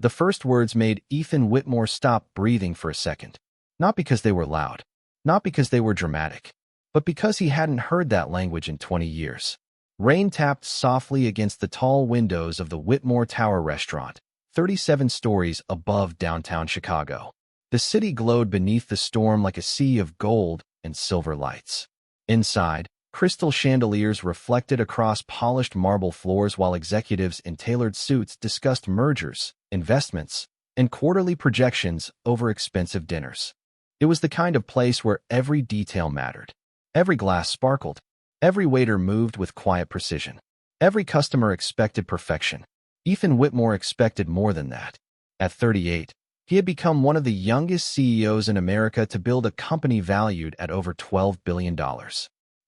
The first words made Ethan Whitmore stop breathing for a second. Not because they were loud, not because they were dramatic, but because he hadn't heard that language in 20 years. Rain tapped softly against the tall windows of the Whitmore Tower restaurant, 37 stories above downtown Chicago. The city glowed beneath the storm like a sea of gold and silver lights. Inside, crystal chandeliers reflected across polished marble floors while executives in tailored suits discussed mergers, investments, and quarterly projections over expensive dinners. It was the kind of place where every detail mattered. Every glass sparkled. Every waiter moved with quiet precision. Every customer expected perfection. Ethan Whitmore expected more than that. At 38, he had become one of the youngest CEOs in America to build a company valued at over $12 billion.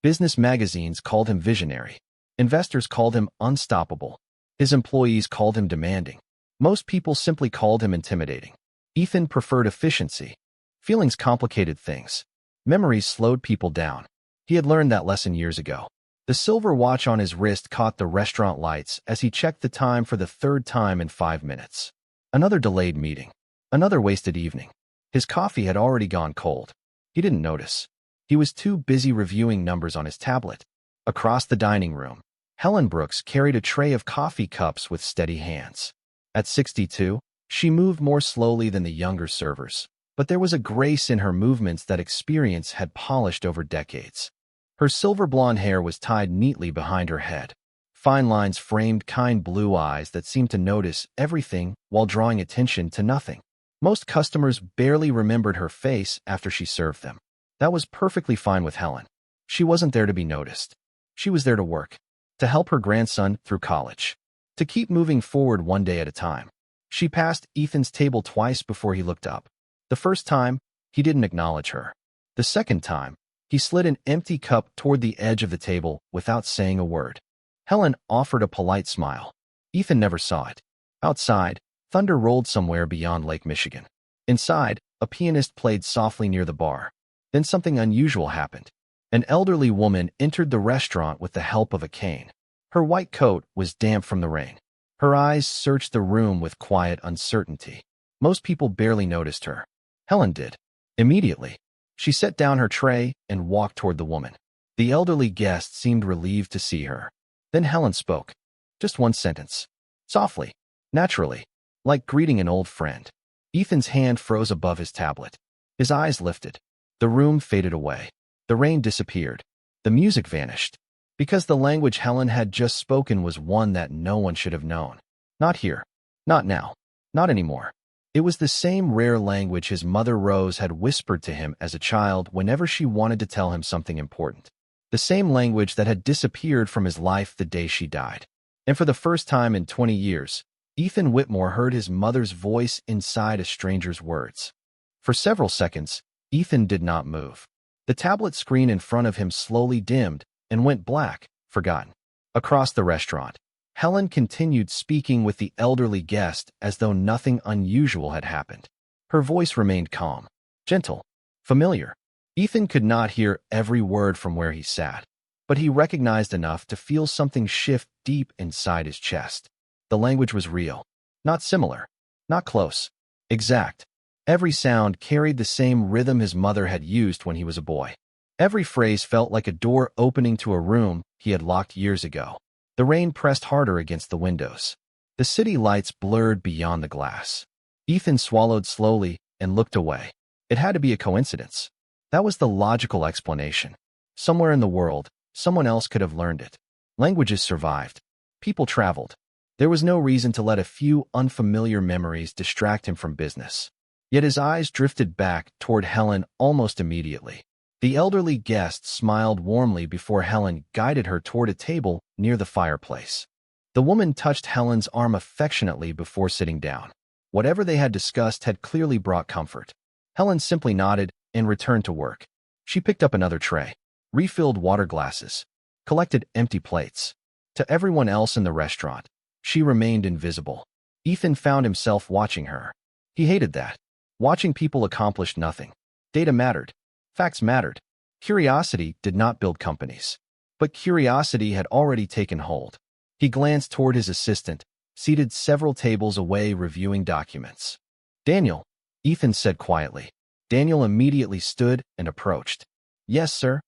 Business magazines called him visionary. Investors called him unstoppable. His employees called him demanding. Most people simply called him intimidating. Ethan preferred efficiency. Feelings complicated things. Memories slowed people down. He had learned that lesson years ago. The silver watch on his wrist caught the restaurant lights as he checked the time for the third time in 5 minutes. Another delayed meeting. Another wasted evening. His coffee had already gone cold. He didn't notice. He was too busy reviewing numbers on his tablet. Across the dining room, Helen Brooks carried a tray of coffee cups with steady hands. At 62, she moved more slowly than the younger servers, but there was a grace in her movements that experience had polished over decades. Her silver blonde hair was tied neatly behind her head. Fine lines framed kind blue eyes that seemed to notice everything while drawing attention to nothing. Most customers barely remembered her face after she served them. That was perfectly fine with Helen. She wasn't there to be noticed. She was there to work, to help her grandson through college, to keep moving forward one day at a time. She passed Ethan's table twice before he looked up. The first time, he didn't acknowledge her. The second time, he slid an empty cup toward the edge of the table without saying a word. Helen offered a polite smile. Ethan never saw it. Outside, thunder rolled somewhere beyond Lake Michigan. Inside, a pianist played softly near the bar. Then something unusual happened. An elderly woman entered the restaurant with the help of a cane. Her white coat was damp from the rain. Her eyes searched the room with quiet uncertainty. Most people barely noticed her. Helen did. Immediately, she set down her tray and walked toward the woman. The elderly guest seemed relieved to see her. Then Helen spoke. Just one sentence. Softly, naturally, like greeting an old friend. Ethan's hand froze above his tablet. His eyes lifted. The room faded away. The rain disappeared. The music vanished. Because the language Helen had just spoken was one that no one should have known. Not here. Not now. Not anymore. It was the same rare language his mother Rose had whispered to him as a child whenever she wanted to tell him something important. The same language that had disappeared from his life the day she died. And for the first time in 20 years, Ethan Whitmore heard his mother's voice inside a stranger's words. For several seconds, Ethan did not move. The tablet screen in front of him slowly dimmed and went black, forgotten. Across the restaurant, Helen continued speaking with the elderly guest as though nothing unusual had happened. Her voice remained calm, gentle, familiar. Ethan could not hear every word from where he sat, but he recognized enough to feel something shift deep inside his chest. The language was real, not similar, not close, exact. Every sound carried the same rhythm his mother had used when he was a boy. Every phrase felt like a door opening to a room he had locked years ago. The rain pressed harder against the windows. The city lights blurred beyond the glass. Ethan swallowed slowly and looked away. It had to be a coincidence. That was the logical explanation. Somewhere in the world, someone else could have learned it. Languages survived. People traveled. There was no reason to let a few unfamiliar memories distract him from business. Yet his eyes drifted back toward Helen almost immediately. The elderly guest smiled warmly before Helen guided her toward a table near the fireplace. The woman touched Helen's arm affectionately before sitting down. Whatever they had discussed had clearly brought comfort. Helen simply nodded and returned to work. She picked up another tray, refilled water glasses, collected empty plates. To everyone else in the restaurant, she remained invisible. Ethan found himself watching her. He hated that. Watching people accomplish nothing. Data mattered. Facts mattered. Curiosity did not build companies. But curiosity had already taken hold. He glanced toward his assistant, seated several tables away reviewing documents. "Daniel," Ethan said quietly. Daniel immediately stood and approached. "Yes, sir."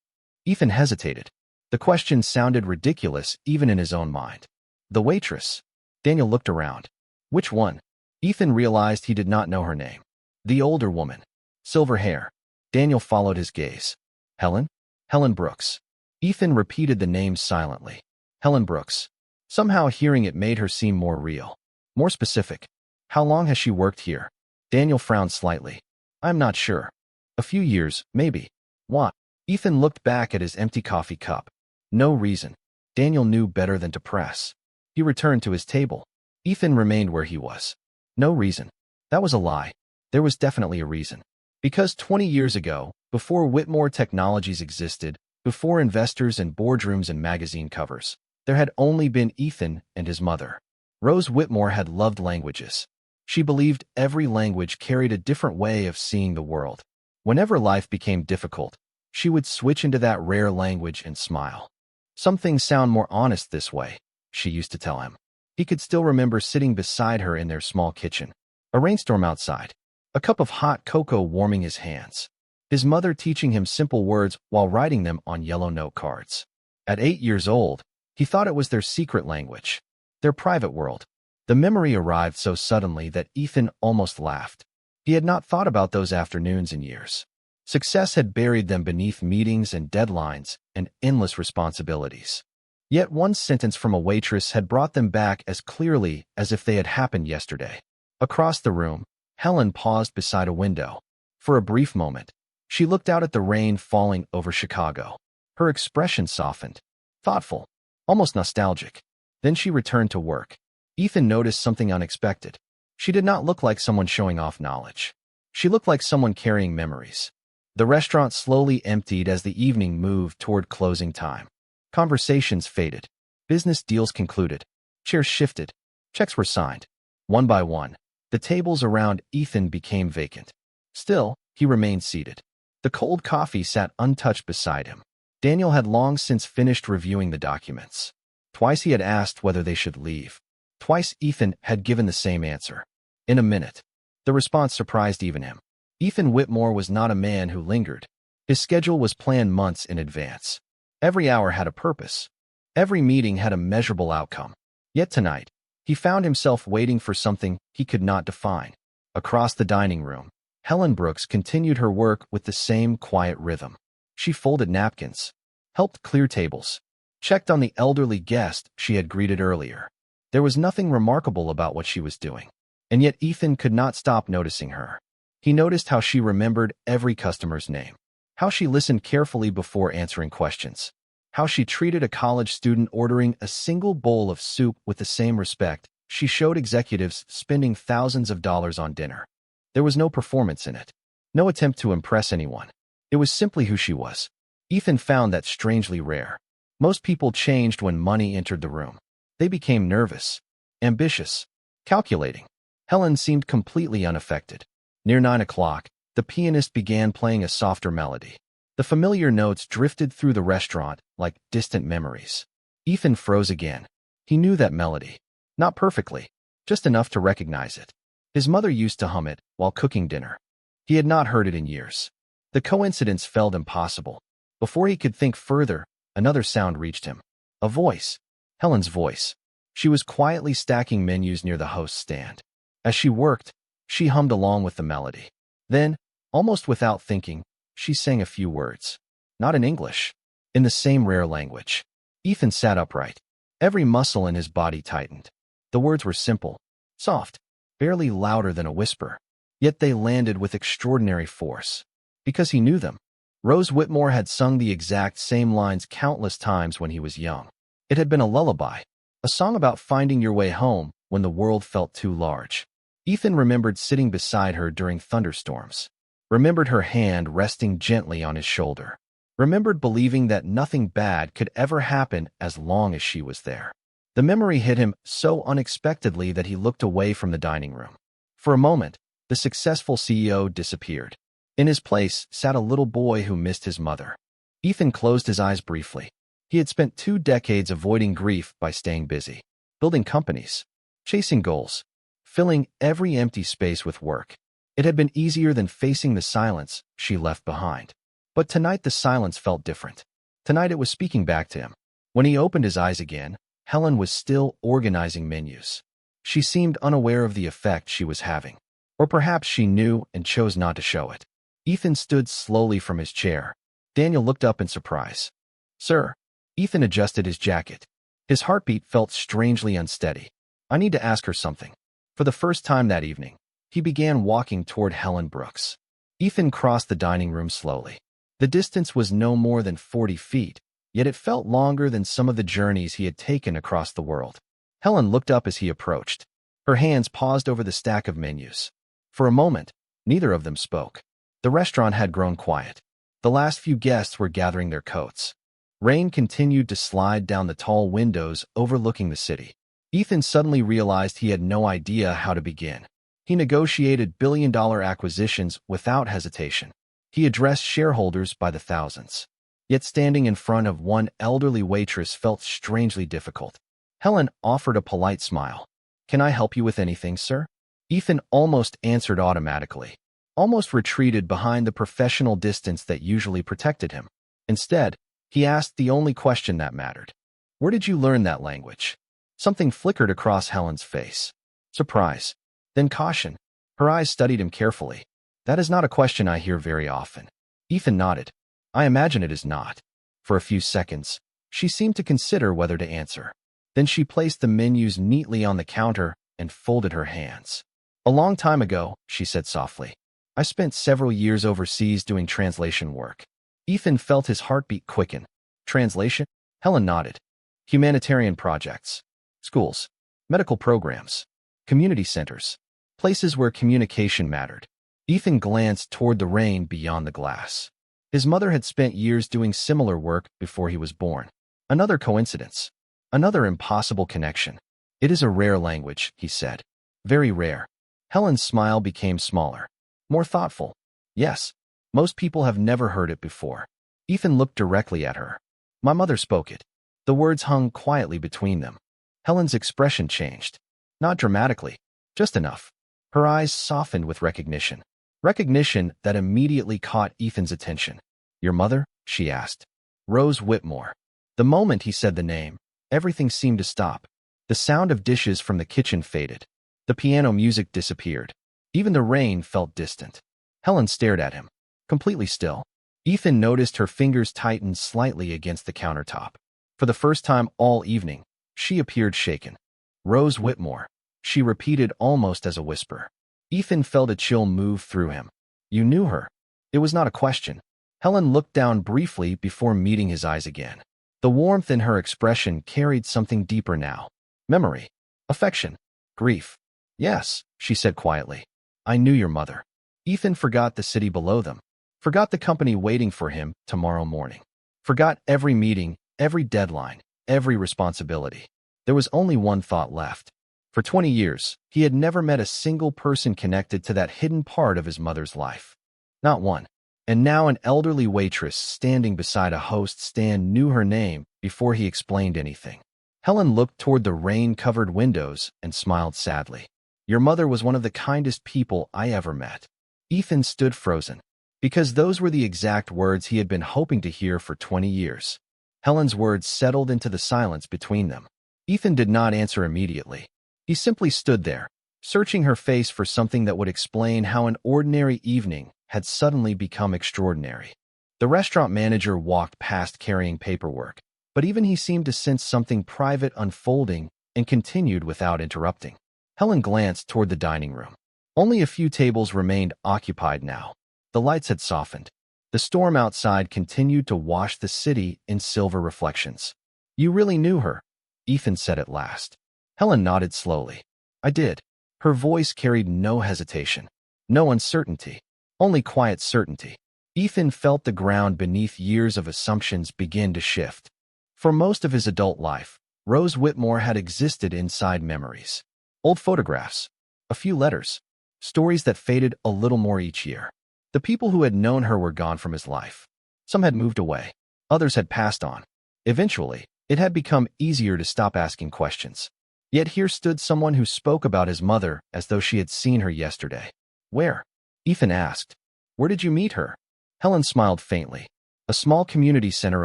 Ethan hesitated. The question sounded ridiculous even in his own mind. "The waitress." Daniel looked around. "Which one?" Ethan realized he did not know her name. "The older woman. Silver hair." Daniel followed his gaze. "Helen?" "Helen Brooks." Ethan repeated the name silently. "Helen Brooks." Somehow hearing it made her seem more real. More specific. "How long has she worked here?" Daniel frowned slightly. "I'm not sure. A few years, maybe." "What?" Ethan looked back at his empty coffee cup. "No reason." Daniel knew better than to press. He returned to his table. Ethan remained where he was. "No reason." That was a lie. There was definitely a reason. Because 20 years ago, before Whitmore Technologies existed, before investors and boardrooms and magazine covers, there had only been Ethan and his mother. Rose Whitmore had loved languages. She believed every language carried a different way of seeing the world. Whenever life became difficult, she would switch into that rare language and smile. "Some things sound more honest this way," she used to tell him. He could still remember sitting beside her in their small kitchen. A rainstorm outside. A cup of hot cocoa warming his hands. His mother teaching him simple words while writing them on yellow note cards. At 8 years old, he thought it was their secret language, their private world. The memory arrived so suddenly that Ethan almost laughed. He had not thought about those afternoons in years. Success had buried them beneath meetings and deadlines and endless responsibilities. Yet one sentence from a waitress had brought them back as clearly as if they had happened yesterday. Across the room, Helen paused beside a window. For a brief moment, she looked out at the rain falling over Chicago. Her expression softened, thoughtful, almost nostalgic. Then she returned to work. Ethan noticed something unexpected. She did not look like someone showing off knowledge. She looked like someone carrying memories. The restaurant slowly emptied as the evening moved toward closing time. Conversations faded. Business deals concluded. Chairs shifted. Checks were signed. One by one, the tables around Ethan became vacant. Still, he remained seated. The cold coffee sat untouched beside him. Daniel had long since finished reviewing the documents. Twice he had asked whether they should leave. Twice Ethan had given the same answer. In a minute. The response surprised even him. Ethan Whitmore was not a man who lingered. His schedule was planned months in advance. Every hour had a purpose. Every meeting had a measurable outcome. Yet tonight, he found himself waiting for something he could not define. Across the dining room, Helen Brooks continued her work with the same quiet rhythm. She folded napkins, helped clear tables, checked on the elderly guest she had greeted earlier. There was nothing remarkable about what she was doing, and yet Ethan could not stop noticing her. He noticed how she remembered every customer's name, how she listened carefully before answering questions, how she treated a college student ordering a single bowl of soup with the same respect she showed executives spending thousands of dollars on dinner. There was no performance in it, no attempt to impress anyone. It was simply who she was. Ethan found that strangely rare. Most people changed when money entered the room. They became nervous, ambitious, calculating. Helen seemed completely unaffected. Near 9 o'clock, the pianist began playing a softer melody. The familiar notes drifted through the restaurant like distant memories. Ethan froze again. He knew that melody. Not perfectly, just enough to recognize it. His mother used to hum it while cooking dinner. He had not heard it in years. The coincidence felt impossible. Before he could think further, another sound reached him. A voice. Helen's voice. She was quietly stacking menus near the host's stand. As she worked, she hummed along with the melody. Then, almost without thinking, she sang a few words. Not in English. In the same rare language. Ethan sat upright. Every muscle in his body tightened. The words were simple, soft, barely louder than a whisper. Yet they landed with extraordinary force. Because he knew them. Rose Whitmore had sung the exact same lines countless times when he was young. It had been a lullaby, a song about finding your way home when the world felt too large. Ethan remembered sitting beside her during thunderstorms. Remembered her hand resting gently on his shoulder. Remembered believing that nothing bad could ever happen as long as she was there. The memory hit him so unexpectedly that he looked away from the dining room. For a moment, the successful CEO disappeared. In his place sat a little boy who missed his mother. Ethan closed his eyes briefly. He had spent 2 decades avoiding grief by staying busy, building companies, chasing goals, filling every empty space with work. It had been easier than facing the silence she left behind. But tonight the silence felt different. Tonight it was speaking back to him. When he opened his eyes again, Helen was still organizing menus. She seemed unaware of the effect she was having. Or perhaps she knew and chose not to show it. Ethan stood slowly from his chair. Daniel looked up in surprise. "Sir." Ethan adjusted his jacket. His heartbeat felt strangely unsteady. "I need to ask her something." For the first time that evening, he began walking toward Helen Brooks. Ethan crossed the dining room slowly. The distance was no more than 40 feet, yet it felt longer than some of the journeys he had taken across the world. Helen looked up as he approached. Her hands paused over the stack of menus. For a moment, neither of them spoke. The restaurant had grown quiet. The last few guests were gathering their coats. Rain continued to slide down the tall windows overlooking the city. Ethan suddenly realized he had no idea how to begin. He negotiated billion-dollar acquisitions without hesitation. He addressed shareholders by the thousands. Yet standing in front of one elderly waitress felt strangely difficult. Helen offered a polite smile. "Can I help you with anything, sir?" Ethan almost answered automatically, almost retreated behind the professional distance that usually protected him. Instead, he asked the only question that mattered. "Where did you learn that language?" Something flickered across Helen's face. Surprise. Then caution. Her eyes studied him carefully. "That is not a question I hear very often." Ethan nodded. "I imagine it is not." For a few seconds, she seemed to consider whether to answer. Then she placed the menus neatly on the counter and folded her hands. "A long time ago," she said softly, "I spent several years overseas doing translation work." Ethan felt his heartbeat quicken. "Translation?" Helen nodded. "Humanitarian projects. Schools. Medical programs. Community centers. Places where communication mattered." Ethan glanced toward the rain beyond the glass. His mother had spent years doing similar work before he was born. Another coincidence. Another impossible connection. "It is a rare language," he said. "Very rare." Helen's smile became smaller, more thoughtful. "Yes, most people have never heard it before." Ethan looked directly at her. "My mother spoke it." The words hung quietly between them. Helen's expression changed. Not dramatically, just enough. Her eyes softened with recognition. Recognition that immediately caught Ethan's attention. "Your mother?" she asked. "Rose Whitmore." The moment he said the name, everything seemed to stop. The sound of dishes from the kitchen faded. The piano music disappeared. Even the rain felt distant. Helen stared at him, completely still. Ethan noticed her fingers tighten slightly against the countertop. For the first time all evening, she appeared shaken. "Rose Whitmore," she repeated almost as a whisper. Ethan felt a chill move through him. "You knew her?" It was not a question. Helen looked down briefly before meeting his eyes again. The warmth in her expression carried something deeper now. Memory. Affection. Grief. "Yes," she said quietly. "I knew your mother." Ethan forgot the city below them. Forgot the company waiting for him tomorrow morning. Forgot every meeting, every deadline, every responsibility. There was only one thought left. For 20 years, he had never met a single person connected to that hidden part of his mother's life. Not one. And now an elderly waitress standing beside a host stand knew her name before he explained anything. Helen looked toward the rain-covered windows and smiled sadly. "Your mother was one of the kindest people I ever met." Ethan stood frozen, because those were the exact words he had been hoping to hear for 20 years. Helen's words settled into the silence between them. Ethan did not answer immediately. He simply stood there, searching her face for something that would explain how an ordinary evening had suddenly become extraordinary. The restaurant manager walked past carrying paperwork, but even he seemed to sense something private unfolding and continued without interrupting. Helen glanced toward the dining room. Only a few tables remained occupied now. The lights had softened. The storm outside continued to wash the city in silver reflections. "You really knew her," Ethan said at last. Helen nodded slowly. "I did." Her voice carried no hesitation, no uncertainty, only quiet certainty. Ethan felt the ground beneath years of assumptions begin to shift. For most of his adult life, Rose Whitmore had existed inside memories. Old photographs, a few letters, stories that faded a little more each year. The people who had known her were gone from his life. Some had moved away. Others had passed on. Eventually, it had become easier to stop asking questions. Yet here stood someone who spoke about his mother as though she had seen her yesterday. Where? Ethan asked. Where did you meet her? Helen smiled faintly. A small community center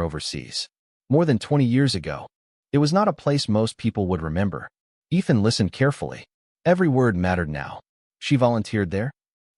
overseas. More than 20 years ago. It was not a place most people would remember. Ethan listened carefully. Every word mattered now. She volunteered there?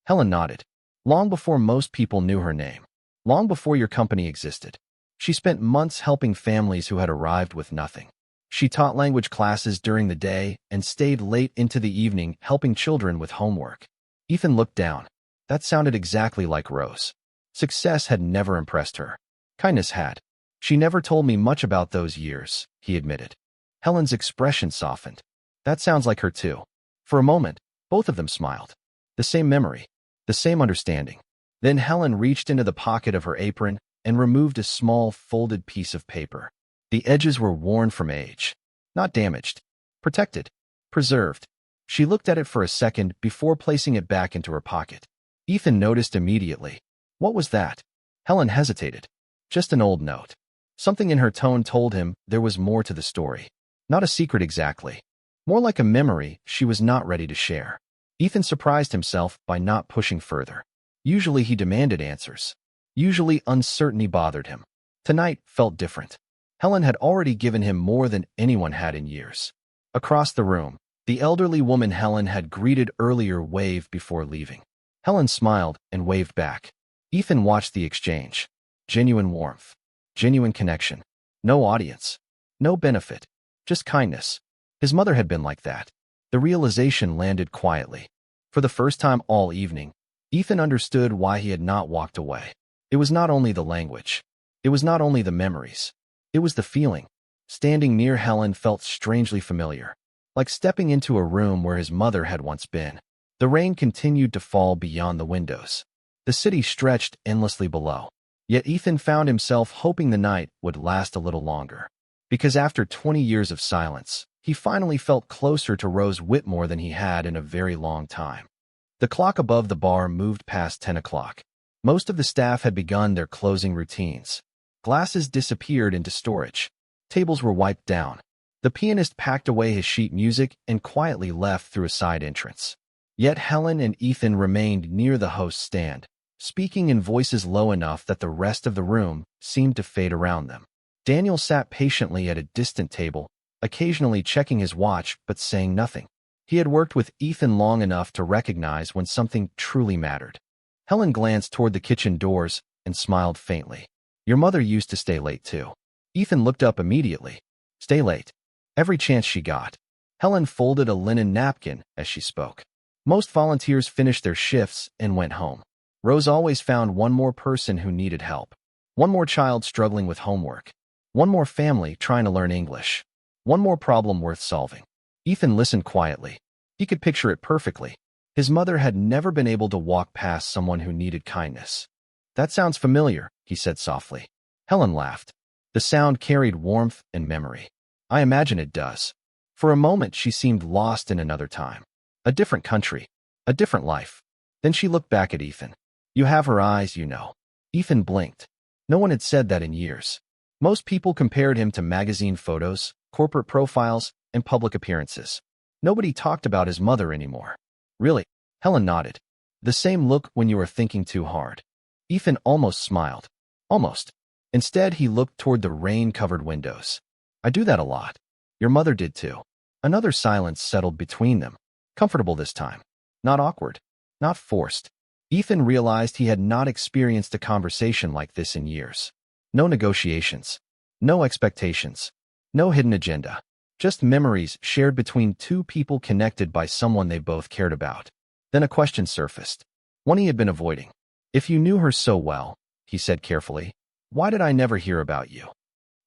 Helen nodded. Long before most people knew her name. Long before your company existed. She spent months helping families who had arrived with nothing. She taught language classes during the day and stayed late into the evening helping children with homework. Ethan looked down. That sounded exactly like Rose. Success had never impressed her. Kindness had. She never told me much about those years, he admitted. Helen's expression softened. That sounds like her too. For a moment, both of them smiled. The same memory. The same understanding. Then Helen reached into the pocket of her apron and removed a small folded piece of paper. The edges were worn from age. Not damaged. Protected. Preserved. She looked at it for a second before placing it back into her pocket. Ethan noticed immediately. What was that? Helen hesitated. Just an old note. Something in her tone told him there was more to the story. Not a secret exactly. More like a memory she was not ready to share. Ethan surprised himself by not pushing further. Usually he demanded answers. Usually uncertainty bothered him. Tonight felt different. Helen had already given him more than anyone had in years. Across the room, the elderly woman Helen had greeted earlier waved before leaving. Helen smiled and waved back. Ethan watched the exchange. Genuine warmth. Genuine connection. No audience. No benefit. Just kindness. His mother had been like that. The realization landed quietly. For the first time all evening, Ethan understood why he had not walked away. It was not only the language. It was not only the memories. It was the feeling. Standing near Helen felt strangely familiar, like stepping into a room where his mother had once been. The rain continued to fall beyond the windows. The city stretched endlessly below. Yet Ethan found himself hoping the night would last a little longer. Because after 20 years of silence, he finally felt closer to Rose Whitmore than he had in a very long time. The clock above the bar moved past 10 o'clock. Most of the staff had begun their closing routines. Glasses disappeared into storage. Tables were wiped down. The pianist packed away his sheet music and quietly left through a side entrance. Yet Helen and Ethan remained near the host's stand, speaking in voices low enough that the rest of the room seemed to fade around them. Daniel sat patiently at a distant table, occasionally checking his watch but saying nothing. He had worked with Ethan long enough to recognize when something truly mattered. Helen glanced toward the kitchen doors and smiled faintly. Your mother used to stay late too. Ethan looked up immediately. Stay late. Every chance she got. Helen folded a linen napkin as she spoke. Most volunteers finished their shifts and went home. Rose always found one more person who needed help. One more child struggling with homework. One more family trying to learn English. One more problem worth solving. Ethan listened quietly. He could picture it perfectly. His mother had never been able to walk past someone who needed kindness. That sounds familiar, he said softly. Helen laughed. The sound carried warmth and memory. I imagine it does. For a moment she seemed lost in another time. A different country. A different life. Then she looked back at Ethan. You have her eyes, you know. Ethan blinked. No one had said that in years. Most people compared him to magazine photos, corporate profiles, and public appearances. Nobody talked about his mother anymore. Really? Helen nodded. The same look when you are thinking too hard. Ethan almost smiled. Almost. Instead, he looked toward the rain-covered windows. I do that a lot. Your mother did too. Another silence settled between them. Comfortable this time. Not awkward. Not forced. Ethan realized he had not experienced a conversation like this in years. No negotiations. No expectations. No hidden agenda. Just memories shared between two people connected by someone they both cared about. Then a question surfaced. One he had been avoiding. If you knew her so well, he said carefully, why did I never hear about you?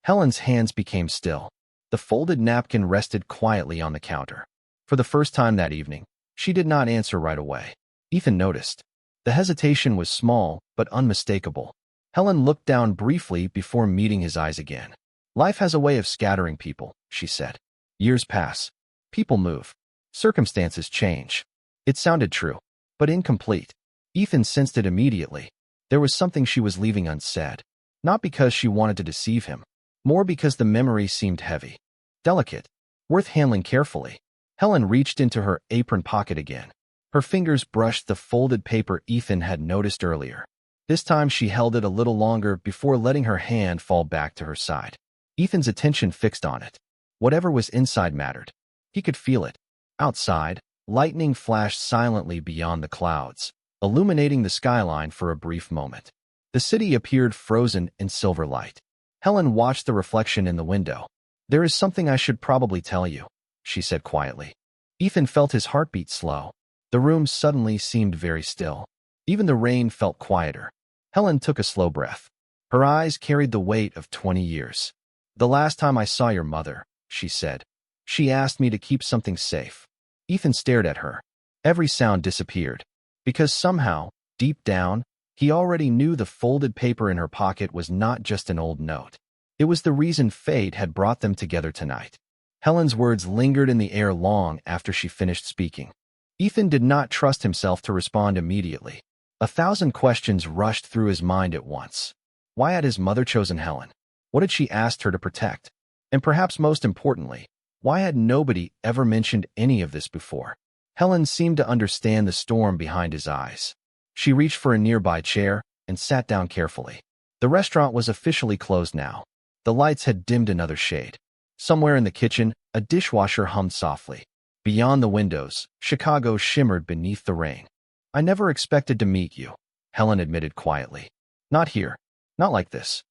Helen's hands became still. The folded napkin rested quietly on the counter. For the first time that evening, she did not answer right away. Ethan noticed. The hesitation was small, but unmistakable. Helen looked down briefly before meeting his eyes again. Life has a way of scattering people, she said. Years pass. People move. Circumstances change. It sounded true, but incomplete. Ethan sensed it immediately. There was something she was leaving unsaid. Not because she wanted to deceive him. More because the memory seemed heavy. Delicate. worth handling carefully. Helen reached into her apron pocket again. Her fingers brushed the folded paper Ethan had noticed earlier. This time she held it a little longer before letting her hand fall back to her side. Ethan's attention fixed on it. Whatever was inside mattered. He could feel it. Outside, lightning flashed silently beyond the clouds, illuminating the skyline for a brief moment. The city appeared frozen in silver light. Helen watched the reflection in the window. "There is something I should probably tell you," she said quietly. Ethan felt his heartbeat slow. The room suddenly seemed very still. Even the rain felt quieter. Helen took a slow breath. Her eyes carried the weight of 20 years. "The last time I saw your mother," she said, "she asked me to keep something safe." Ethan stared at her. Every sound disappeared. Because somehow, deep down, he already knew the folded paper in her pocket was not just an old note. It was the reason fate had brought them together tonight. Helen's words lingered in the air long after she finished speaking. Ethan did not trust himself to respond immediately. 1,000 questions rushed through his mind at once. Why had his mother chosen Helen? What had she asked her to protect? And perhaps most importantly, why had nobody ever mentioned any of this before? Helen seemed to understand the storm behind his eyes. She reached for a nearby chair and sat down carefully. The restaurant was officially closed now. The lights had dimmed another shade. Somewhere in the kitchen, a dishwasher hummed softly. Beyond the windows, Chicago shimmered beneath the rain. "I never expected to meet you," Helen admitted quietly. "Not here. Not like this."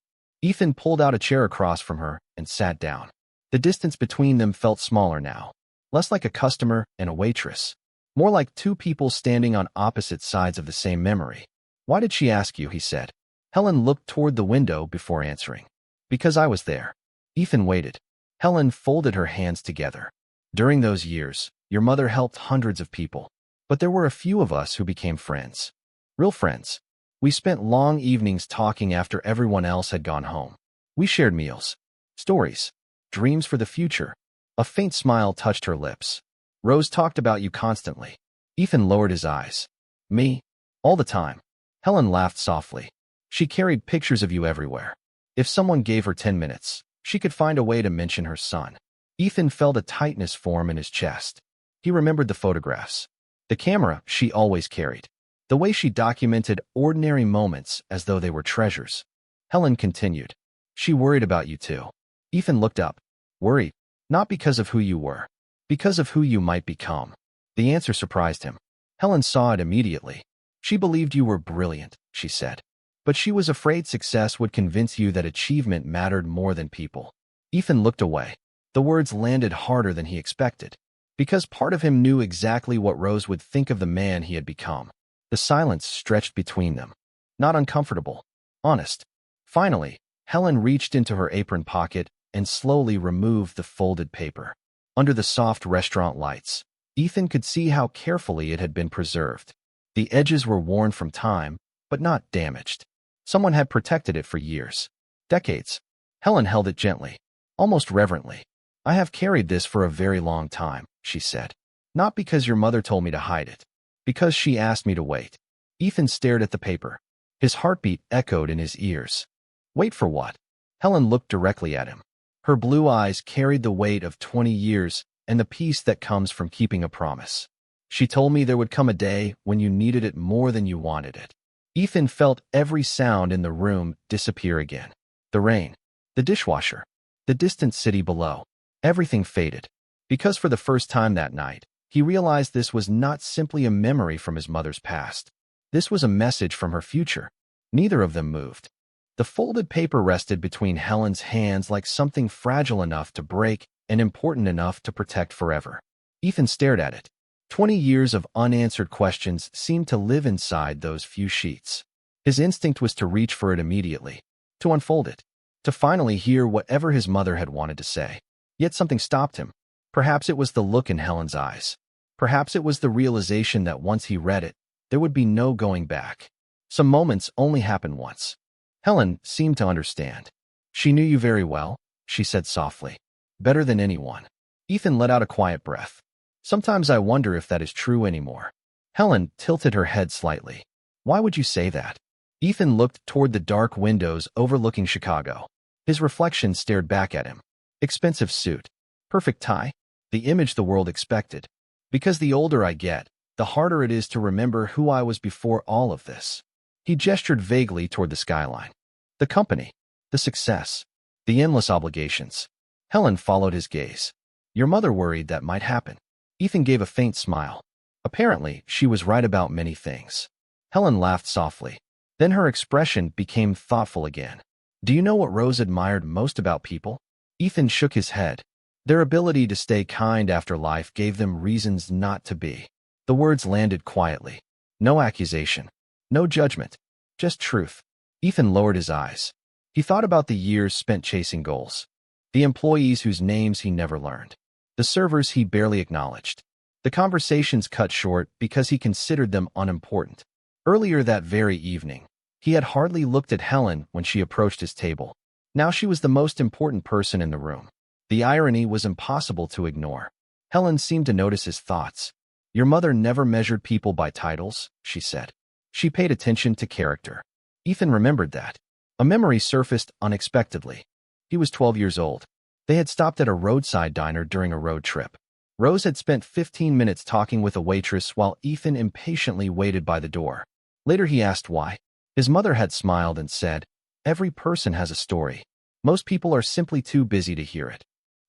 Ethan pulled out a chair across from her and sat down. The distance between them felt smaller now. Less like a customer and a waitress. More like two people standing on opposite sides of the same memory. "Why did she ask you?" he said. Helen looked toward the window before answering. "Because I was there." Ethan waited. Helen folded her hands together. "During those years, your mother helped hundreds of people. But there were a few of us who became friends. Real friends. We spent long evenings talking after everyone else had gone home. We shared meals, stories, dreams for the future." A faint smile touched her lips. "Rose talked about you constantly." Ethan lowered his eyes. "Me? All the time." Helen laughed softly. "She carried pictures of you everywhere. If someone gave her 10 minutes, she could find a way to mention her son." Ethan felt a tightness form in his chest. He remembered the photographs. The camera she always carried. The way she documented ordinary moments as though they were treasures. Helen continued. "She worried about you too." Ethan looked up. "Worried? Not because of who you were. Because of who you might become." The answer surprised him. Helen saw it immediately. "She believed you were brilliant," she said. "But she was afraid success would convince you that achievement mattered more than people." Ethan looked away. The words landed harder than he expected. Because part of him knew exactly what Rose would think of the man he had become. The silence stretched between them. Not uncomfortable. Honest. Finally, Helen reached into her apron pocket and slowly removed the folded paper. Under the soft restaurant lights, Ethan could see how carefully it had been preserved. The edges were worn from time, but not damaged. Someone had protected it for years. Decades. Helen held it gently, almost reverently. "I have carried this for a very long time," she said. "Not because your mother told me to hide it. Because she asked me to wait." Ethan stared at the paper. His heartbeat echoed in his ears. "Wait for what?" Helen looked directly at him. Her blue eyes carried the weight of 20 years and the peace that comes from keeping a promise. "She told me there would come a day when you needed it more than you wanted it." Ethan felt every sound in the room disappear again. The rain, the dishwasher, the distant city below. Everything faded. Because for the first time that night, he realized this was not simply a memory from his mother's past. This was a message from her future. Neither of them moved. The folded paper rested between Helen's hands like something fragile enough to break and important enough to protect forever. Ethan stared at it. 20 years of unanswered questions seemed to live inside those few sheets. His instinct was to reach for it immediately, to unfold it, to finally hear whatever his mother had wanted to say. Yet something stopped him. Perhaps it was the look in Helen's eyes. Perhaps it was the realization that once he read it, there would be no going back. Some moments only happen once. Helen seemed to understand. "She knew you very well," she said softly. "Better than anyone." Ethan let out a quiet breath. "Sometimes I wonder if that is true anymore." Helen tilted her head slightly. "Why would you say that?" Ethan looked toward the dark windows overlooking Chicago. His reflection stared back at him. Expensive suit. Perfect tie. the image the world expected. Because the older I get, the harder it is to remember who I was before all of this. He gestured vaguely toward the skyline. The company, the success, the endless obligations. Helen followed his gaze. Your mother worried that might happen. Ethan gave a faint smile. Apparently, she was right about many things. Helen laughed softly. Then her expression became thoughtful again. Do you know what Rose admired most about people? Ethan shook his head. Their ability to stay kind after life gave them reasons not to be. The words landed quietly. No accusation. No judgment. Just truth. Ethan lowered his eyes. He thought about the years spent chasing goals. The employees whose names he never learned. The servers he barely acknowledged. The conversations cut short because he considered them unimportant. Earlier that very evening, he had hardly looked at Helen when she approached his table. Now she was the most important person in the room. The irony was impossible to ignore. Helen seemed to notice his thoughts. Your mother never measured people by titles, she said. She paid attention to character. Ethan remembered that. A memory surfaced unexpectedly. He was 12 years old. They had stopped at a roadside diner during a road trip. Rose had spent 15 minutes talking with a waitress while Ethan impatiently waited by the door. Later he asked why. His mother had smiled and said, "Every person has a story. Most people are simply too busy to hear it."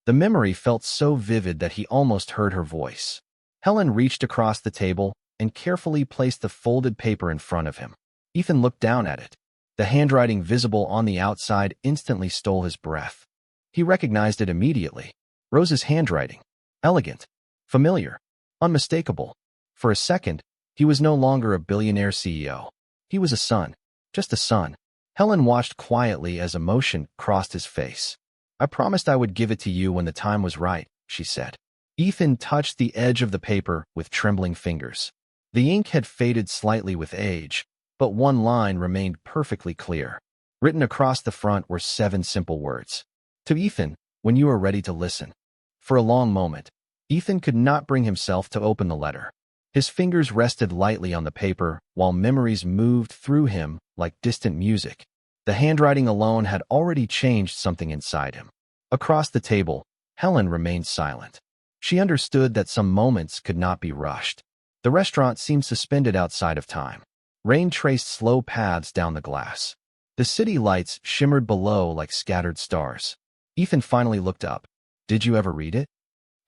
The memory felt so vivid that he almost heard her voice. Helen reached across the table and carefully placed the folded paper in front of him. Ethan looked down at it. The handwriting visible on the outside instantly stole his breath. He recognized it immediately. Rose's handwriting. Elegant. Familiar. Unmistakable. For a second, he was no longer a billionaire CEO. He was a son. Just a son. Helen watched quietly as emotion crossed his face. I promised I would give it to you when the time was right, she said. Ethan touched the edge of the paper with trembling fingers. The ink had faded slightly with age, but one line remained perfectly clear. Written across the front were 7 simple words. To Ethan, when you are ready to listen. For a long moment, Ethan could not bring himself to open the letter. His fingers rested lightly on the paper while memories moved through him like distant music. The handwriting alone had already changed something inside him. Across the table, Helen remained silent. She understood that some moments could not be rushed. The restaurant seemed suspended outside of time. Rain traced slow paths down the glass. The city lights shimmered below like scattered stars. Ethan finally looked up. Did you ever read it?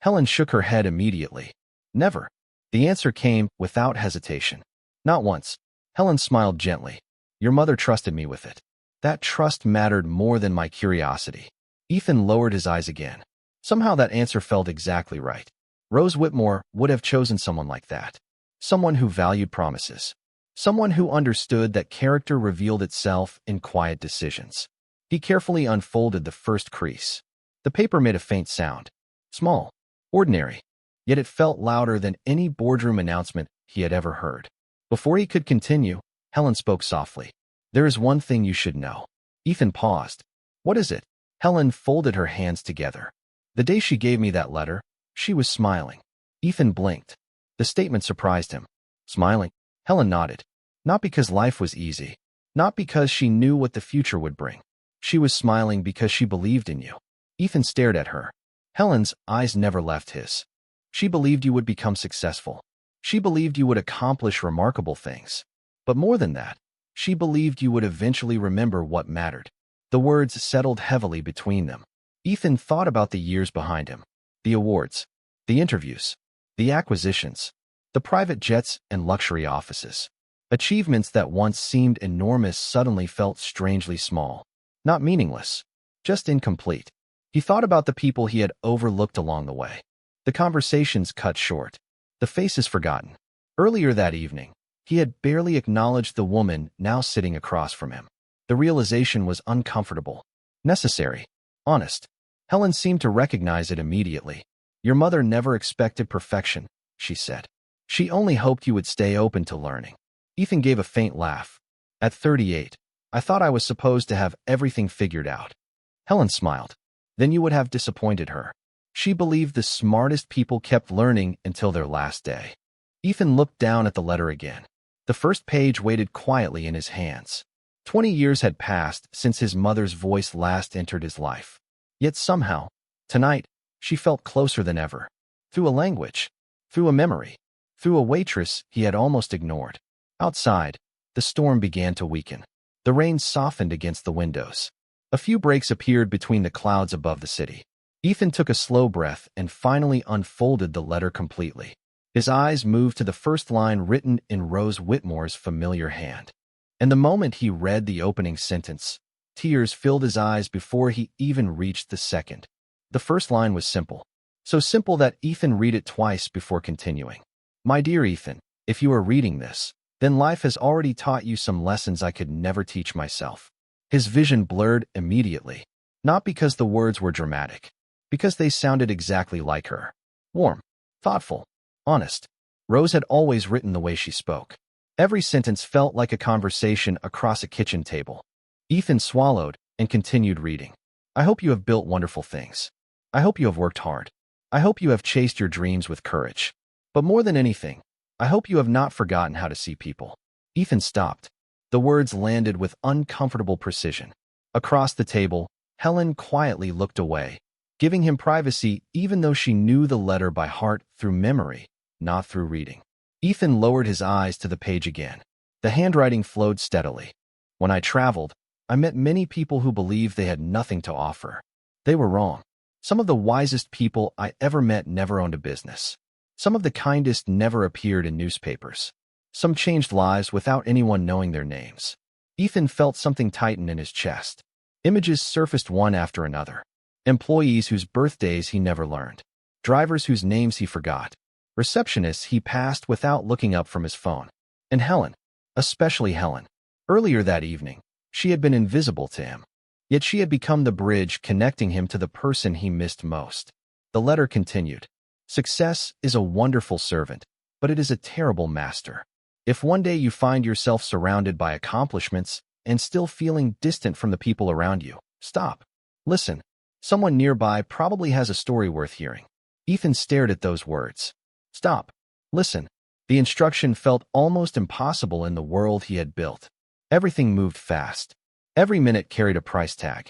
Helen shook her head immediately. Never. The answer came without hesitation. Not once. Helen smiled gently. Your mother trusted me with it. That trust mattered more than my curiosity. Ethan lowered his eyes again. Somehow that answer felt exactly right. Rose Whitmore would have chosen someone like that. Someone who valued promises. Someone who understood that character revealed itself in quiet decisions. He carefully unfolded the first crease. The paper made a faint sound. Small. Ordinary. Yet it felt louder than any boardroom announcement he had ever heard. Before he could continue, Helen spoke softly. There is one thing you should know. Ethan paused. What is it? Helen folded her hands together. The day she gave me that letter, she was smiling. Ethan blinked. The statement surprised him. Smiling? Helen nodded. Not because life was easy. Not because she knew what the future would bring. She was smiling because she believed in you. Ethan stared at her. Helen's eyes never left his. She believed you would become successful. She believed you would accomplish remarkable things. But more than that, she believed you would eventually remember what mattered. The words settled heavily between them. Ethan thought about the years behind him. The awards. The interviews. The acquisitions. The private jets and luxury offices. Achievements that once seemed enormous suddenly felt strangely small. Not meaningless. Just incomplete. He thought about the people he had overlooked along the way. The conversations cut short. The faces forgotten. Earlier that evening, he had barely acknowledged the woman now sitting across from him. The realization was uncomfortable. Necessary. Honest. Helen seemed to recognize it immediately. Your mother never expected perfection, she said. She only hoped you would stay open to learning. Ethan gave a faint laugh. At 38, I thought I was supposed to have everything figured out. Helen smiled. Then you would have disappointed her. She believed the smartest people kept learning until their last day. Ethan looked down at the letter again. The first page waited quietly in his hands. 20 years had passed since his mother's voice last entered his life. Yet somehow, tonight, she felt closer than ever. through a language, through a memory, through a waitress he had almost ignored. Outside, the storm began to weaken. The rain softened against the windows. A few breaks appeared between the clouds above the city. Ethan took a slow breath and finally unfolded the letter completely. His eyes moved to the first line written in Rose Whitmore's familiar hand. And the moment he read the opening sentence, tears filled his eyes before he even reached the second. The first line was simple. So simple that Ethan read it twice before continuing. My dear Ethan, if you are reading this, then life has already taught you some lessons I could never teach myself. His vision blurred immediately, not because the words were dramatic, because they sounded exactly like her. Warm, thoughtful, honest. Rose had always written the way she spoke. Every sentence felt like a conversation across a kitchen table. Ethan swallowed and continued reading. I hope you have built wonderful things. I hope you have worked hard. I hope you have chased your dreams with courage. But more than anything, I hope you have not forgotten how to see people. Ethan stopped. The words landed with uncomfortable precision. Across the table, Helen quietly looked away, giving him privacy even though she knew the letter by heart through memory, not through reading. Ethan lowered his eyes to the page again. The handwriting flowed steadily. When I traveled, I met many people who believed they had nothing to offer. They were wrong. Some of the wisest people I ever met never owned a business. Some of the kindest never appeared in newspapers. Some changed lives without anyone knowing their names. Ethan felt something tighten in his chest. Images surfaced one after another. Employees whose birthdays he never learned. Drivers whose names he forgot. Receptionists he passed without looking up from his phone. And Helen, especially Helen. Earlier that evening, she had been invisible to him. Yet she had become the bridge connecting him to the person he missed most. The letter continued. Success is a wonderful servant, but it is a terrible master. If one day you find yourself surrounded by accomplishments and still feeling distant from the people around you, stop. Listen. Someone nearby probably has a story worth hearing. Ethan stared at those words. Stop. Listen. The instruction felt almost impossible in the world he had built. Everything moved fast. Every minute carried a price tag.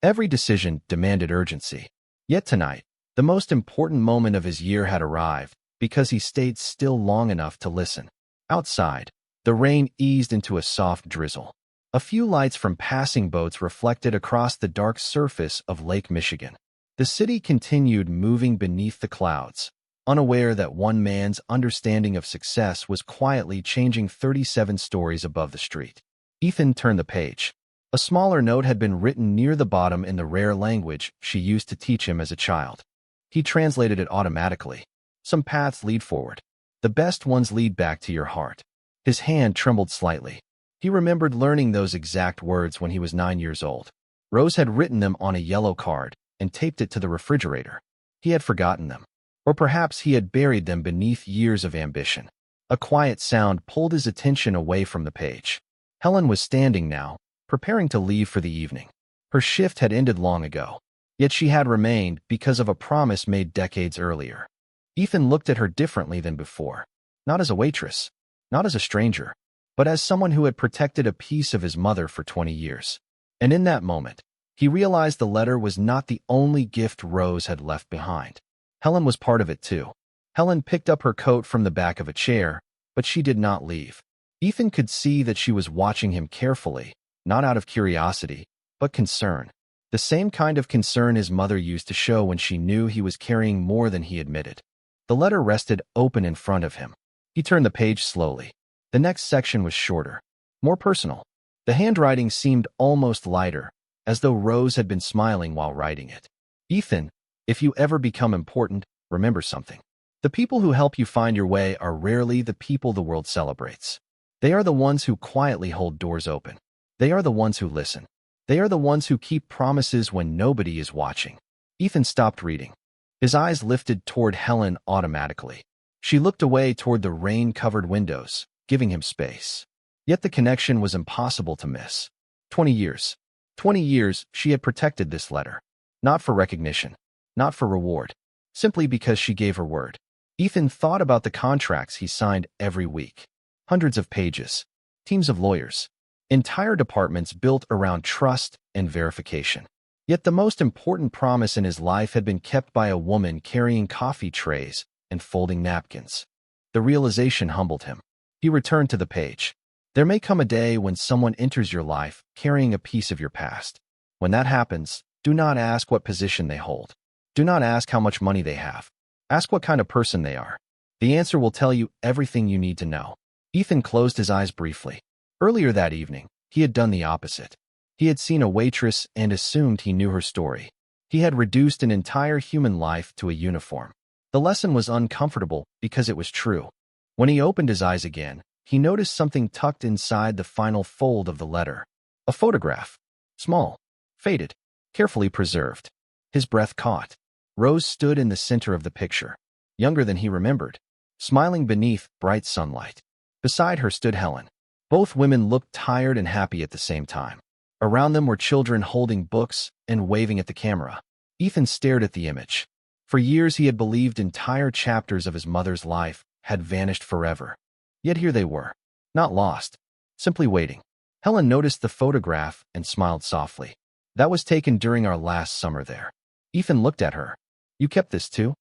Every decision demanded urgency. Yet tonight, the most important moment of his year had arrived because he stayed still long enough to listen. Outside, the rain eased into a soft drizzle. A few lights from passing boats reflected across the dark surface of Lake Michigan. The city continued moving beneath the clouds, unaware that one man's understanding of success was quietly changing 37 stories above the street. Ethan turned the page. A smaller note had been written near the bottom in the rare language she used to teach him as a child. He translated it automatically. Some paths lead forward. The best ones lead back to your heart. His hand trembled slightly. He remembered learning those exact words when he was 9 years old. Rose had written them on a yellow card and taped it to the refrigerator. He had forgotten them. Or perhaps he had buried them beneath years of ambition. A quiet sound pulled his attention away from the page. Helen was standing now, preparing to leave for the evening. Her shift had ended long ago. Yet she had remained because of a promise made decades earlier. Ethan looked at her differently than before. Not as a waitress. Not as a stranger. But as someone who had protected a piece of his mother for 20 years. And in that moment, he realized the letter was not the only gift Rose had left behind. Helen was part of it too. Helen picked up her coat from the back of a chair, but she did not leave. Ethan could see that she was watching him carefully, not out of curiosity, but concern. The same kind of concern his mother used to show when she knew he was carrying more than he admitted. The letter rested open in front of him. He turned the page slowly. The next section was shorter, more personal. The handwriting seemed almost lighter, as though Rose had been smiling while writing it. Ethan, if you ever become important, remember something. The people who help you find your way are rarely the people the world celebrates. They are the ones who quietly hold doors open. They are the ones who listen. They are the ones who keep promises when nobody is watching. Ethan stopped reading. His eyes lifted toward Helen automatically. She looked away toward the rain-covered windows, giving him space. Yet the connection was impossible to miss. 20 years. 20 years she had protected this letter. Not for recognition. Not for reward. Simply because she gave her word. Ethan thought about the contracts he signed every week. Hundreds of pages. Teams of lawyers. Entire departments built around trust and verification. Yet the most important promise in his life had been kept by a woman carrying coffee trays and folding napkins. The realization humbled him. He returned to the page. There may come a day when someone enters your life carrying a piece of your past. When that happens, do not ask what position they hold. Do not ask how much money they have. Ask what kind of person they are. The answer will tell you everything you need to know. Ethan closed his eyes briefly. Earlier that evening, he had done the opposite. He had seen a waitress and assumed he knew her story. He had reduced an entire human life to a uniform. The lesson was uncomfortable because it was true. When he opened his eyes again, he noticed something tucked inside the final fold of the letter. A photograph. Small, faded, carefully preserved. His breath caught. Rose stood in the center of the picture, younger than he remembered, smiling beneath bright sunlight. Beside her stood Helen. Both women looked tired and happy at the same time. Around them were children holding books and waving at the camera. Ethan stared at the image. For years he had believed entire chapters of his mother's life had vanished forever. Yet here they were, not lost, simply waiting. Helen noticed the photograph and smiled softly. That was taken during our last summer there. Ethan looked at her. You kept this too?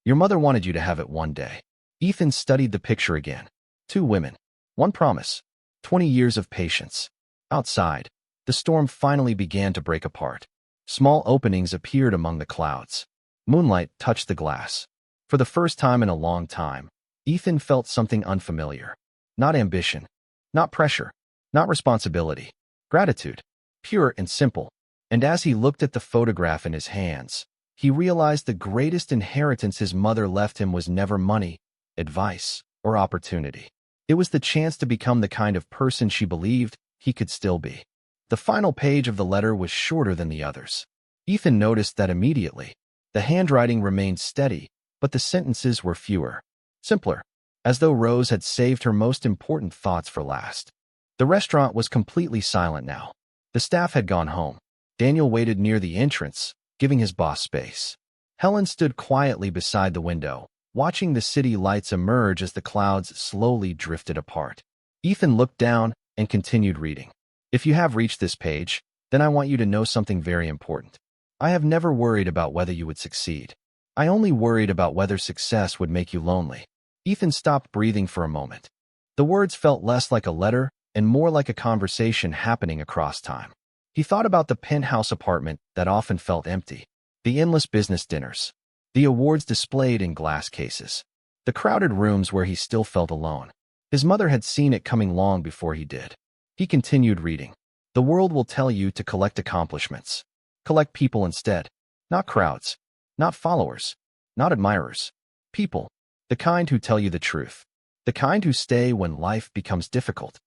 Your mother wanted you to have it one day. Ethan studied the picture again. Two women. One promise. 20 years of patience. Outside, the storm finally began to break apart. Small openings appeared among the clouds. Moonlight touched the glass. For the first time in a long time, Ethan felt something unfamiliar. Not ambition. Not pressure. Not responsibility. Gratitude. Pure and simple. And as he looked at the photograph in his hands, he realized the greatest inheritance his mother left him was never money, advice, or opportunity. It was the chance to become the kind of person she believed he could still be. The final page of the letter was shorter than the others. Ethan noticed that immediately. The handwriting remained steady, but the sentences were fewer, simpler, as though Rose had saved her most important thoughts for last. The restaurant was completely silent now. The staff had gone home. Daniel waited near the entrance, giving his boss space. Helen stood quietly beside the window, watching the city lights emerge as the clouds slowly drifted apart. Ethan looked down and continued reading. If you have reached this page, then I want you to know something very important. I have never worried about whether you would succeed. I only worried about whether success would make you lonely. Ethan stopped breathing for a moment. The words felt less like a letter and more like a conversation happening across time. He thought about the penthouse apartment that often felt empty, the endless business dinners, the awards displayed in glass cases, the crowded rooms where he still felt alone. His mother had seen it coming long before he did. He continued reading. The world will tell you to collect accomplishments. Collect people instead. Not crowds. Not followers. Not admirers. People. The kind who tell you the truth. The kind who stay when life becomes difficult.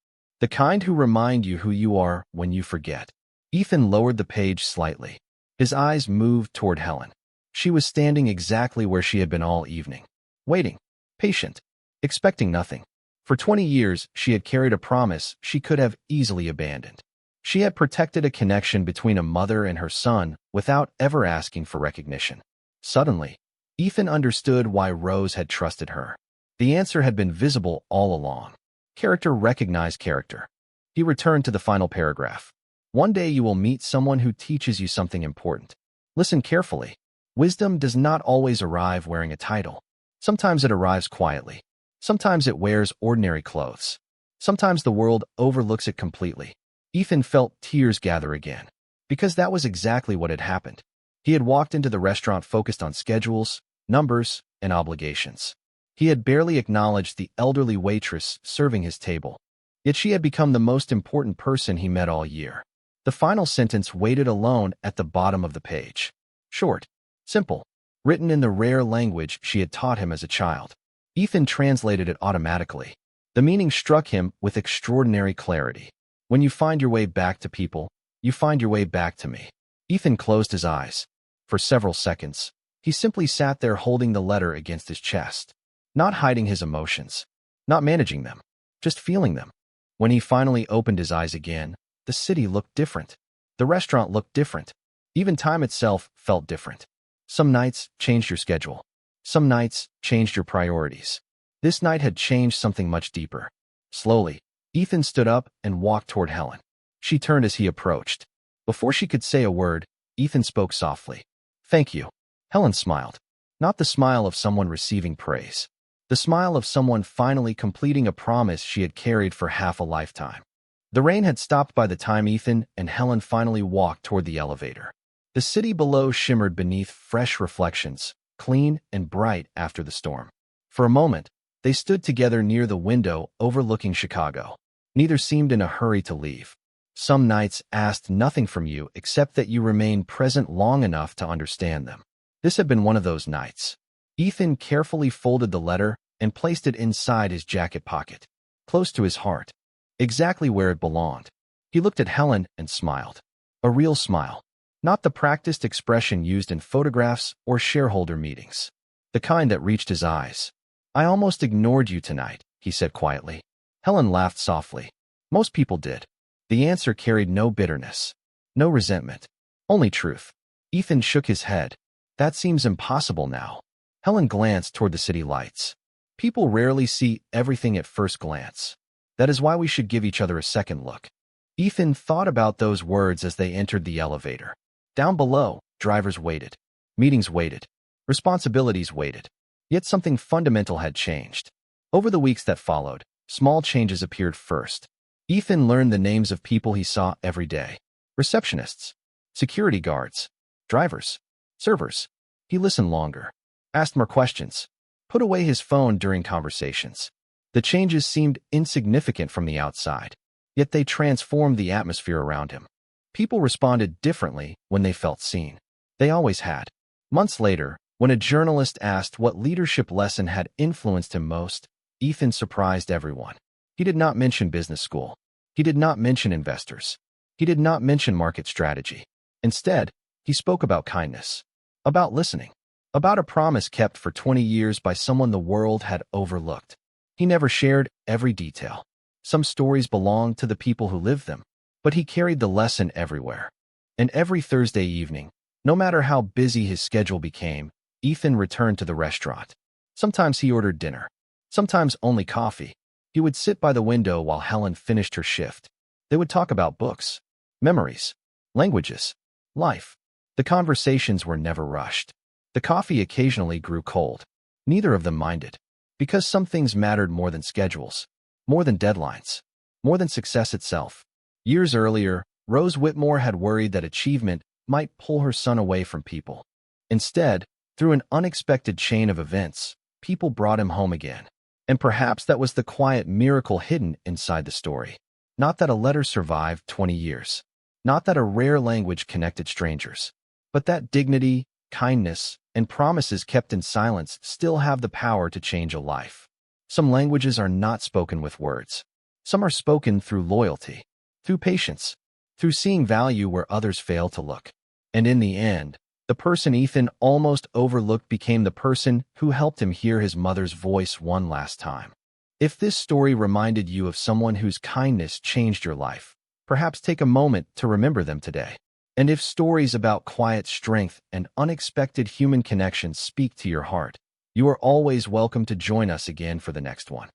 The kind who remind you who you are when you forget. Ethan lowered the page slightly. His eyes moved toward Helen. She was standing exactly where she had been all evening. Waiting. Patient. Expecting nothing. For 20 years, she had carried a promise she could have easily abandoned. She had protected a connection between a mother and her son without ever asking for recognition. Suddenly, Ethan understood why Rose had trusted her. The answer had been visible all along. Character recognized character. He returned to the final paragraph. One day you will meet someone who teaches you something important. Listen carefully. Wisdom does not always arrive wearing a title. Sometimes it arrives quietly. Sometimes it wears ordinary clothes. Sometimes the world overlooks it completely. Ethan felt tears gather again, because that was exactly what had happened. He had walked into the restaurant focused on schedules, numbers, and obligations. He had barely acknowledged the elderly waitress serving his table. Yet she had become the most important person he met all year. The final sentence waited alone at the bottom of the page. Short, simple, written in the rare language she had taught him as a child. Ethan translated it automatically. The meaning struck him with extraordinary clarity. When you find your way back to people, you find your way back to me. Ethan closed his eyes. For several seconds, he simply sat there holding the letter against his chest, not hiding his emotions, not managing them, just feeling them. When he finally opened his eyes again, the city looked different. The restaurant looked different. Even time itself felt different. Some nights changed your schedule. Some nights changed your priorities. This night had changed something much deeper. Slowly, Ethan stood up and walked toward Helen. She turned as he approached. Before she could say a word, Ethan spoke softly. Thank you. Helen smiled. Not the smile of someone receiving praise. The smile of someone finally completing a promise she had carried for half a lifetime. The rain had stopped by the time Ethan and Helen finally walked toward the elevator. The city below shimmered beneath fresh reflections, clean and bright after the storm. For a moment, they stood together near the window overlooking Chicago. Neither seemed in a hurry to leave. Some nights asked nothing from you except that you remain present long enough to understand them. This had been one of those nights. Ethan carefully folded the letter and placed it inside his jacket pocket, close to his heart, exactly where it belonged. He looked at Helen and smiled. A real smile. Not the practiced expression used in photographs or shareholder meetings. The kind that reached his eyes. I almost ignored you tonight, he said quietly. Helen laughed softly. Most people did. The answer carried no bitterness, no resentment, only truth. Ethan shook his head. That seems impossible now. Helen glanced toward the city lights. People rarely see everything at first glance. That is why we should give each other a second look. Ethan thought about those words as they entered the elevator. Down below, drivers waited. Meetings waited. Responsibilities waited. Yet something fundamental had changed. Over the weeks that followed, small changes appeared first. Ethan learned the names of people he saw every day. Receptionists, security guards, drivers, servers. He listened longer, asked more questions, put away his phone during conversations. The changes seemed insignificant from the outside, yet they transformed the atmosphere around him. People responded differently when they felt seen. They always had. Months later, when a journalist asked what leadership lesson had influenced him most, Ethan surprised everyone. He did not mention business school. He did not mention investors. He did not mention market strategy. Instead, he spoke about kindness, about listening, about a promise kept for 20 years by someone the world had overlooked. He never shared every detail. Some stories belonged to the people who lived them, but he carried the lesson everywhere. And every Thursday evening, no matter how busy his schedule became, Ethan returned to the restaurant. Sometimes he ordered dinner, sometimes only coffee. He would sit by the window while Helen finished her shift. They would talk about books, memories, languages, life. The conversations were never rushed. The coffee occasionally grew cold. Neither of them minded, because some things mattered more than schedules, more than deadlines, more than success itself. Years earlier, Rose Whitmore had worried that achievement might pull her son away from people. Instead, through an unexpected chain of events, people brought him home again. And perhaps that was the quiet miracle hidden inside the story. Not that a letter survived 20 years. Not that a rare language connected strangers. But that dignity, kindness, and promises kept in silence still have the power to change a life. Some languages are not spoken with words. Some are spoken through loyalty, through patience, through seeing value where others fail to look. And in the end, the person Ethan almost overlooked became the person who helped him hear his mother's voice one last time. If this story reminded you of someone whose kindness changed your life, perhaps take a moment to remember them today. And if stories about quiet strength and unexpected human connections speak to your heart, you are always welcome to join us again for the next one.